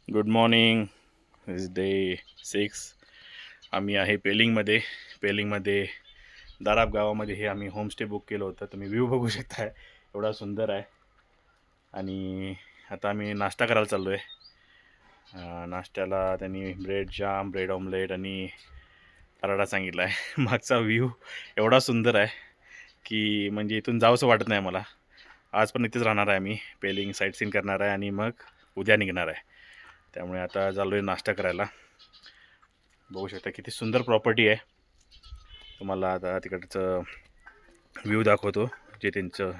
Good morning. Is day 6. आम्ही आहे पेलिंगमध्ये दाराब गावामध्ये हे आम्ही होमस्टे बुक केलं होतं. तुम्ही व्ह्यू बघू शकताय, एवढा सुंदर आहे. आणि आता आम्ही नाश्ता करायला चाललो आहे. नाश्त्याला त्यांनी ब्रेड जाम, ब्रेड ऑमलेट आणि पराठा सांगितला आहे. मागचा व्ह्यू एवढा सुंदर आहे की म्हणजे इथून जावंसं वाटत नाही मला. आज पण इथेच राहणार आहे आम्ही. पेलिंग साईट सीन करणार आहे आणि मग उद्या निघणार आहे. त्यामुळे आता चाललो आहे नाश्ता करायला. बघू शकता किती सुंदर प्रॉपर्टी आहे. तुम्हाला आता तिकडचं व्ह्यू दाखवतो. जे त्यांचं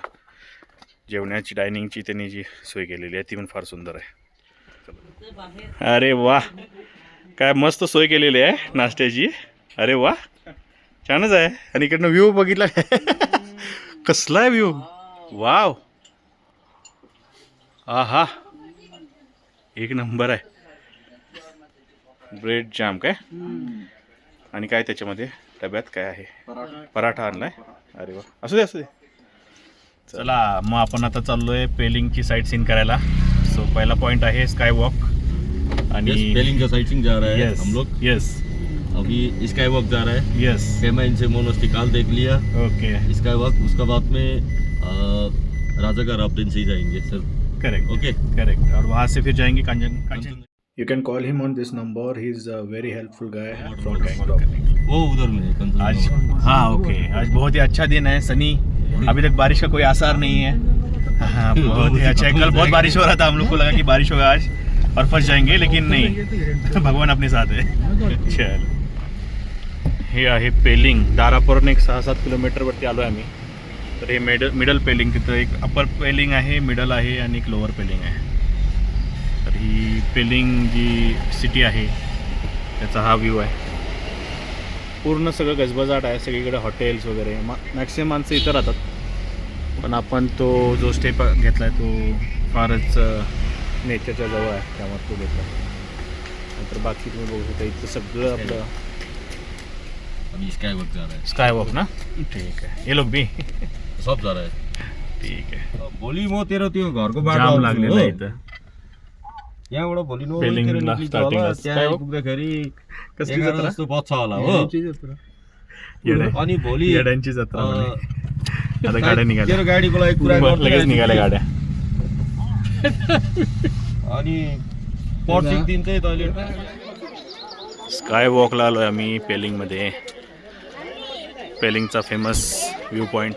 जेवणाची डायनिंगची त्यांनी जी सोय केलेली आहे ती पण फार सुंदर आहे. अरे वा, काय मस्त सोय केलेली आहे नाश्त्याची. अरे वा, छानच आहे. आणि इकडनं व्ह्यू बघितला कसला आहे व्ह्यू. वाव, हा एक नंबर आहे. ब्रेड जाम काय आणि काय त्याच्यामध्ये डब्यात काय आहे? पराठा आणलाय. अरे वा, असू दे. चला मग आपण आता चाललोय पेलिंगची साईट सीन करायला. सो पहिला पॉइंट आहे स्काय वॉक. आणि पेलिंग का साइट सीइंग जा रहा है यस हम लोग। यस अभी स्काई वॉक जा रहा है। यस पेमेंट से मोनोस्टिकाल देख लिया, ओके स्काई वॉक। उसके बाद में राजा का राफ्टिंग से ही जाएंगे सर। Correct okay correct. और वहाँ से फिर जाएंगे Kanchan. You can call him on this number. He's a very helpful guy from Gangtok. वो उधर में है, कंचन आज हाँ ओके, आज बहुत ही अच्छा दिन है, सनी। अभी तक बारिश का कोई आसार नहीं है। हाँ बहुत ही अच्छा है। कल बहुत बारिश हो रहा था, हम लोग को लगा कि बारिश होगा आज और फंस जाएंगे, लेकिन नहीं, भगवान अपने साथ है। चल, हे आहे पेलिंग. दारापासून एक 6-7 किलोमीटरवरती आलो आहे आम्ही. तर हे मिडल पेलिंग, तिथं एक अपर पेलिंग आहे, मिडल आहे आणि एक लोअर पेलिंग आहे. तर ही पेलिंग जी सिटी आहे त्याचा हा व्ह्यू आहे. पूर्ण सगळं गजबजाट आहे, सगळीकडे हॉटेल्स वगैरे. मॅक्सिमम माणसं इथं राहतात, पण आपण तो जो स्टे घेतला आहे तो फारच नेचरच्या जवळ आहे, त्यामुळे तो घेतला. नंतर बाकी तुम्ही बघू शकता इथं सगळं आपलं अभी स्काई वॉक जा रहा है। स्काय वॉक ना. ठीक आहे, ये लोग भी सब जा रहा है। ठीक आहे. बोली मो तेरो त्यो घरको बाटो जाम आउँछ लागलेलं हो। आहे इथं. यहाँबाट भोलि नो पेलिङ तेरो ला निक्लिन्छ starting होला, ला त्यहाँ स्काई वॉक। आइपुग्दाखेरि कसली 11 जत्रा? जस्तो बज्छ होला हो। अनि भोलि येड्यांची जत्रा म्हणे. आता गाड्या निघाल्या, तेरो गाडीको लागि कुरा गर्दै लगेच निघाल्या गाड्या. अनि पर्सिको दिन चाहिँ तैँले स्काय वॉकला आलो आहे आम्ही पेलिंगमध्ये. पेलिंगचा famous view point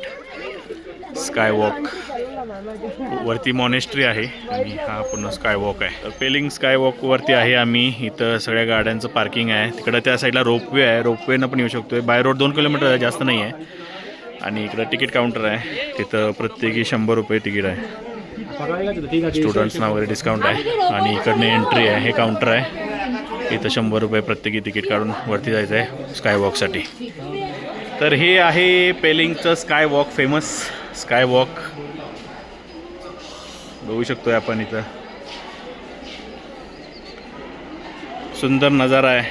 sky walk. वरती मॉनेस्ट्री आहे आणि हा पूर्ण स्काय वॉक आहे. तर पेलिंग स्काय वॉकवरती आहे आम्ही. इथं सगळ्या गाड्यांचं पार्किंग आहे. तिकडं त्या साईडला रोपवे आहे, रोपवेनं पण येऊ शकतो. बाय रोड 2 किलोमीटर आहे, जास्त नाही आहे. आणि इकडं तिकीट काउंटर आहे, तिथं प्रत्येकी 100 रुपये तिकीट आहे. स्टुडंट्सना वगैरे डिस्काउंट आहे. आणि इकडनं एंट्री आहे, हे काउंटर आहे. इथं 100 रुपये प्रत्येकी तिकीट काढून वरती जायचं आहे स्काय वॉकसाठी. तर हे आहे पेलिंगचं sky walk, famous sky walk. बघू शकतोय आपण इथं सुंदर नजारा आहे.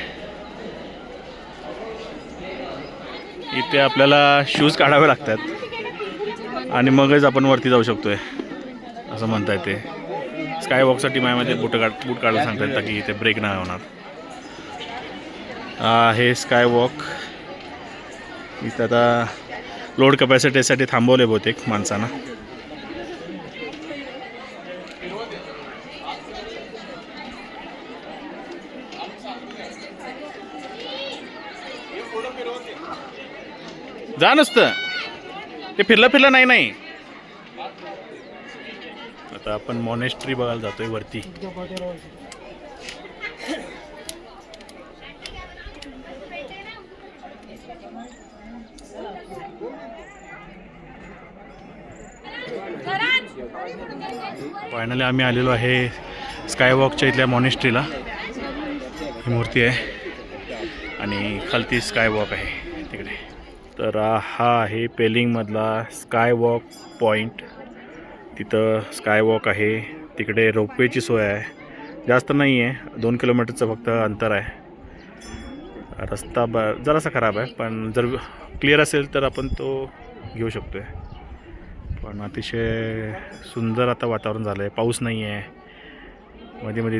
इथे आपल्याला शूज काढावे लागतात आणि मगच आपण वरती जाऊ शकतोय असं म्हणता येते. स्काय वॉकसाठी माझ्यामध्ये बूट काढायला सांगतात ताकी इथे ब्रेक नाही होणार. हे स्काय वॉक इथं आता लोड कपॅसिटीसाठी थांबवले बहुतेक माणसांना. जा नसतं ते फिरलं नाही. आता आपण मॉनेस्ट्री बघायला जातोय वरती. फायनली आम्ही आलेलो आहे स्काय वॉकच्या इथल्या मॉनेस्ट्रीला. ही मूर्ती आहे आणि खालती स्काय वॉक आहे तिकडे. तर हा आहे पेलिंगमधला स्काय वॉक पॉईंट. तिथं स्काय वॉक आहे, तिकडे रोपवेची सोय आहे. जास्त नाही आहे, 2 किलोमीटरचं फक्त अंतर आहे. रस्ता जरासा खराब आहे, पण जर क्लिअर असेल तर आपण तो घेऊ शकतो आहे. पण अतिशय सुंदर आता वातावरण झालं आहे, पाऊस नाही आहे. मध्ये मध्ये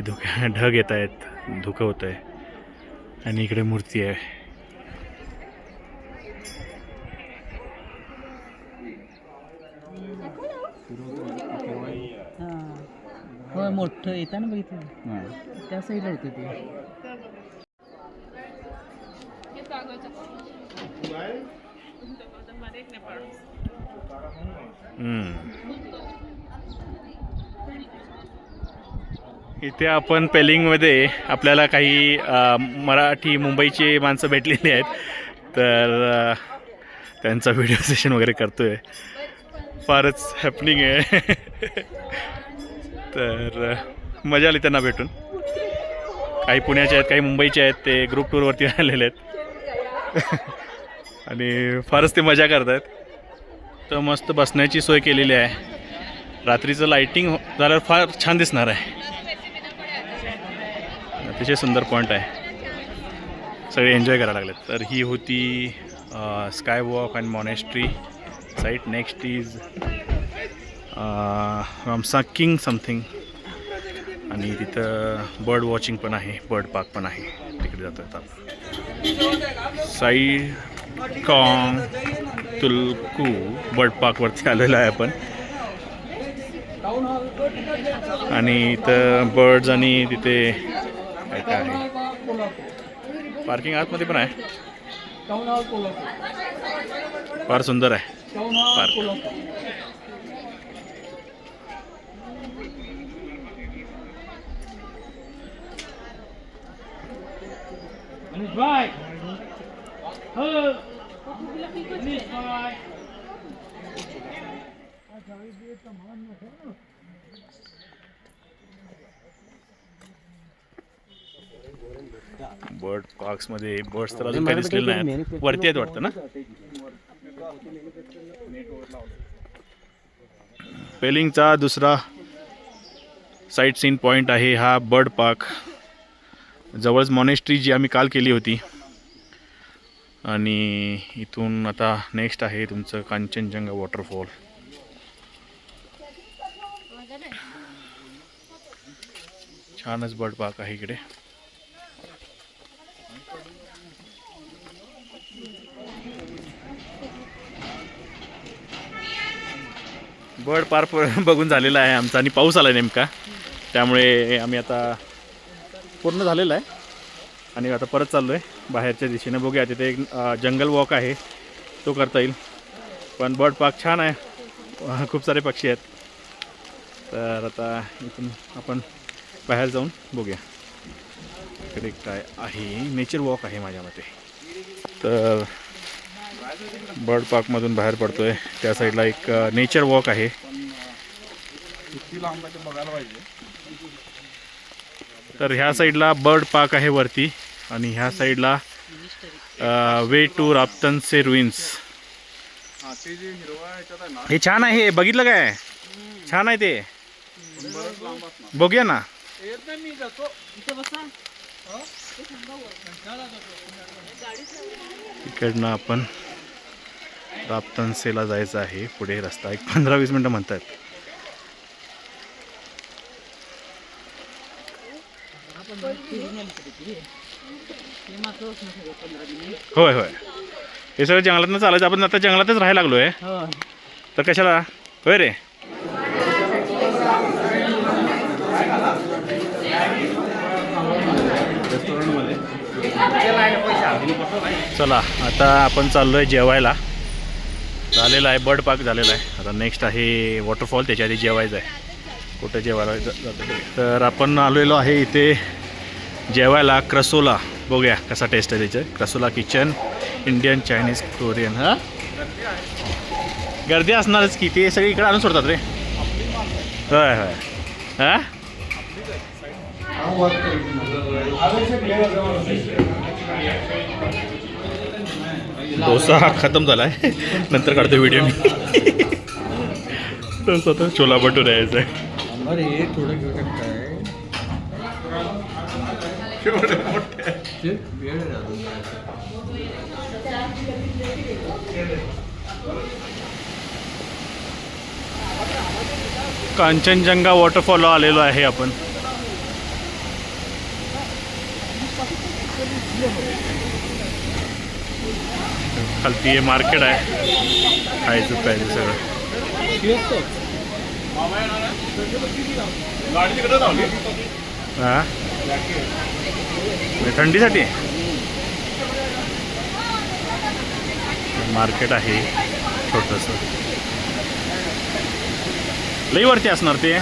ढग येत आहेत, धुकं होत आहे आणि इकडे मूर्ती आहे. हो मोठं येतं ना बघितलं त्या साईडला येतं ते. इथे आपण पेलिंगमध्ये आपल्याला काही मराठी मुंबईची माणसं भेटलेली आहेत, तर त्यांचा व्हिडिओ सेशन वगैरे करतोय. फारच हॅपनिंग आहे. तर मजा आली त्यांना भेटून. काही पुण्याचे आहेत, काही मुंबईचे आहेत. ते ग्रुप टूरवरती आलेले आहेत आणि फारच ते मजा करत आहेत. तर मस्त बसण्याची सोय केलेली आहे. रात्रीचं लाईटिंग झाल्यावर फार छान दिसणार आहे. अतिशय सुंदर पॉईंट आहे, सगळे एन्जॉय करायला लागलेत. तर ही होती sky walk and monastery site. Next is Ramsa king something, आणि तिथं बर्ड वॉचिंग पण आहे, बर्ड पार्क पण आहे. तिकडे जातो आपण. साई काँग तुलकू बर्ड पार्कवरती आलेलो आहे आपण. आणि इथं बर्ड्स आणि तिथे काय काय आहे, पार्किंग आतमध्ये पण आहे. फार सुंदर आहे पार्क. बर्ड पार्क्समध्ये बर्ड्स तर अजून काही दिसलेले नाहीत. वरती आहेत वाटतं ना. पेलिंगचा दुसरा साईट सीन पॉईंट आहे हा बर्ड पार्क. जवळच मॉनेस्ट्री जी आम्ही काल केली होती. आणि इथून आता नेक्स्ट आहे तुमचं कांचनजंगा वॉटरफॉल. छानच बर्ड पार्क आहे इकडे. बर्ड पार्क बघून झालेला आहे आमचा, आणि पाऊस आला नेमका, त्यामुळे आम्ही आता पूर्ण झालेलं आहे आणि आता परत चाललो आहे बाहेरच्या दिशेने. बघूया, तिथे एक जंगल वॉक आहे, तो करता येईल. पण बर्ड पार्क छान आहे, खूप सारे पक्षी आहेत. तर आता इथून आपण बाहेर जाऊन बघूया इकडे काय आहे. नेचर वॉक आहे माझ्या मते. तर बर्ड पार्कमधून बाहेर पडतो आहे. त्या साईडला एक नेचर वॉक आहे. तर ह्या साईडला बर्ड पार्क आहे वरती, आणि ह्या साईडला वे टू राप्तनसे रुइन्स. हे छान आहे, बघितलं काय? छान आहे ते, बघूया ना. इकडनं आपण राप्तनसेला जायचं आहे. पुढे रस्ता एक 15-20 मिनटं म्हणतात. होय होय, हे सगळं जंगलातनं चालायचं. आपण आता जंगलातच राहायला लागलो आहे, तर कशाला. होय रे. चला आता आपण चाललो आहे जेवायला. झालेला आहे बर्ड पार्क झालेला आहे. आता नेक्स्ट आहे वॉटरफॉल, त्याच्या आधी जेवायचं आहे. कुठं जेवायला जातो. तर आपण आलेलो आहे इथे जेवायला क्रसोला. बघूया कसा टेस्ट आहे त्याचं. क्रसोला किचन, इंडियन, चायनीज, कोरियन. हां, गर्दी असणारच की, ते सगळे इकडे आणून सोडतात रे. होय होय. हां, डोसा हा खतम झाला आहे, नंतर काढतो व्हिडिओ मी. तसं तर छोला भटूरा यायचं आहे. कांचनजंगा वॉटरफॉल आलेलो आहे आपण. खालती हे मार्केट आहे, खायचं प्यायचं सगळं. हा थंडीसाठी मार्केट आहे छोटंसं, लई वरती असणार ते.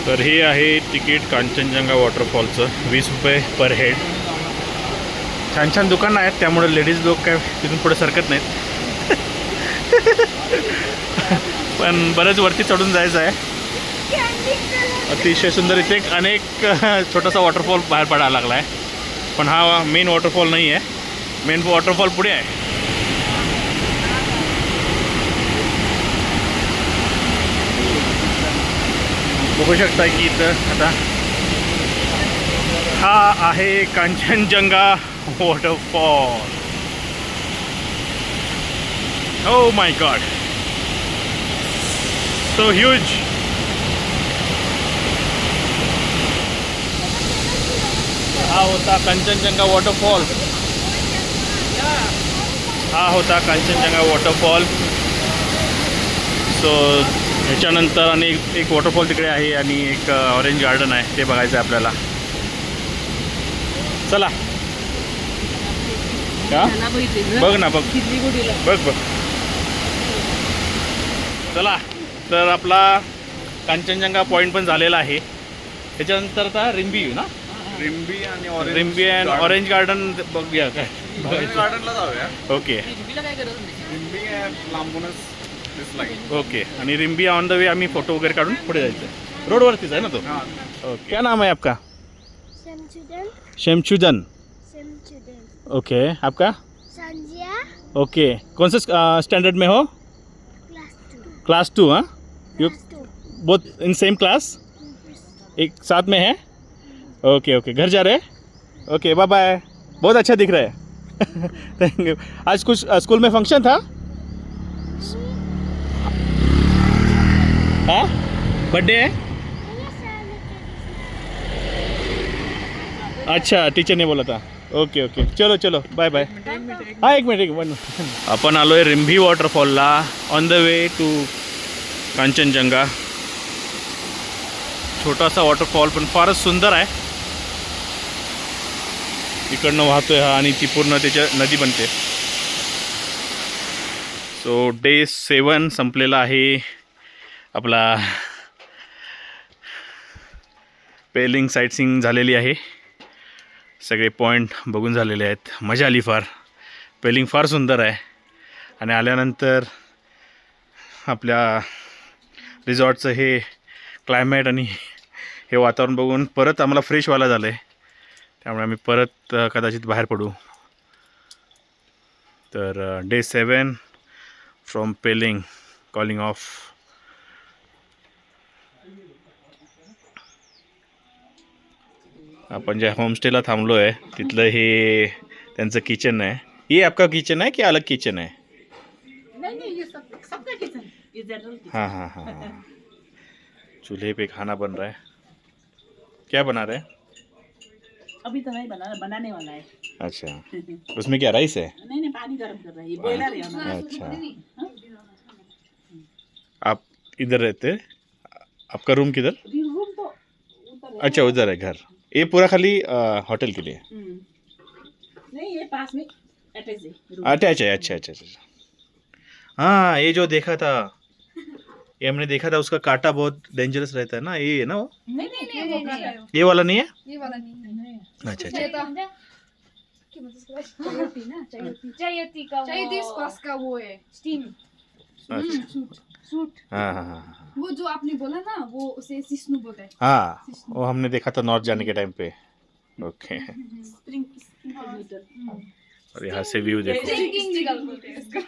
तर हे आहे तिकीट कांचनजंगा वॉटरफॉलचं, 20 रुपये पर हेड. छान छान दुकानं आहेत, त्यामुळे लेडीज लोक काय तिथून पुढे सरकत नाहीत. पण बरंच वरती चढून जायचं आहे. अतिशय सुंदर इथे अनेक छोटासा वॉटरफॉल बाहेर पडायला लागला आहे, पण हा मेन वॉटरफॉल नाही आहे. मेन वॉटरफॉल पुढे आहे. बघू शकता की इथं आता हा आहे Kanchenjunga waterfall. Oh my God, so huge. हा होता कांचनजंगा वॉटरफॉल. हा होता कांचनजंगा वॉटरफॉल. सो ह्याच्यानंतर आणि एक वॉटरफॉल तिकडे आहे आणि एक ऑरेंज गार्डन आहे, ते बघायचं आहे आपल्याला. चला का बघ ना, बघ बघ बघ. चला, तर आपला कांचनजंगा पॉईंट पण झालेला आहे. त्याच्यानंतर आता रिम्बी ना, रिम्बी आणि रिम्बी अँड ऑरेंज गार्डन बघूया काय. गार्डनला जाऊया. ओके रिम्बी लांबूनच दिसला. ओके. आणि रिम्बी ऑन द वे आम्ही फोटो वगैरे काढून पुढे जायचं. रोडवरतीच आहे ना तो. ओके. क्या नाम है आपका? शमशुदन. ओके. आपका? संजिया. ओके. कौन से स्टैंडर्ड में हो? क्लास 2. हाँ, you both in same class, एक साथ में है. Okay okay. घर जा रहे? Okay, bye bye. बहुत अच्छा दिख रहा है. Thank you. आज कुछ स्कूल में फंक्शन था? हाँ, बर्थडे है. अच्छा, टीचर ने बोला था. Okay okay. चलो चलो, बाय बाय. हाँ, एक मिनिट. आपण आलो आहे रिम्भी वॉटरफॉलला, on the way to Kanchenjunga. छोटासा वॉटरफॉल पण फारच सुंदर आहे. इकडनं वाहतोय हा आणि ती पूर्ण त्याच्या नदी बनते. सो डे 7 संपलेला आहे. आपला पेलिंग साईटसीइंग झालेली आहे. सगळे पॉईंट बघून झालेले आहेत. मजा आली फार. पेलिंग फार सुंदर आहे. आणि आल्यानंतर आपल्या रिसॉर्टचं हे क्लायमेट आणि हे वातावरण बघून परत आम्हाला फ्रेश व्हायला झालं आहे. त्यामुळे आम्ही परत कदाचित बाहेर पडू. तर day 7 from Pelling calling off. आपण ज्या होमस्टेला थांबलो आहे तिथलं हे त्यांचं किचन आहे. ये आपका किचन है कि अलग किचन है? नहीं, ये सबका किचन, ये जनरल किचन. हाँ हाँ हाँ हाँ. चूल्हे पे खाना बन रहा है. क्या बना रहे हैं? अभी तो नहीं बना, बनाने वाला है. अच्छा, उसमें क्या राइस है? नहीं, पानी गर्म कर रहा है, ये बॉयलर है हमारा. अच्छा. आप इधर रहते हैं? आपका रूम किधर? रूम तो ऊपर है. अच्छा, उधर है घर. ये पूरा खाली होटल के लिए? नहीं, ये पास में अटैच है रूम. अच्छा. हाँ, ये जो देखा था, ये हमने देखा था, उसका कांटा बहुत डेंजरस रहता है ना, ये है ना वो? नहीं, वो कर रहा है. ये वाला नहीं है? ये वाला नहीं. अच्छा. चायोती का स्क्वाश का वो है स्टीम अच्छा. सूट. हाँ. वो जो आपने बोला ना, वो उसे सिस्नु बोलते हैं. हाँ, वो हमने देखा था नॉर्थ जाने के टाइम पे. ओके. Spring heater. और यहाँ से व्यू देखो. स्टिंकिंग निकल बोलते हैं इसको.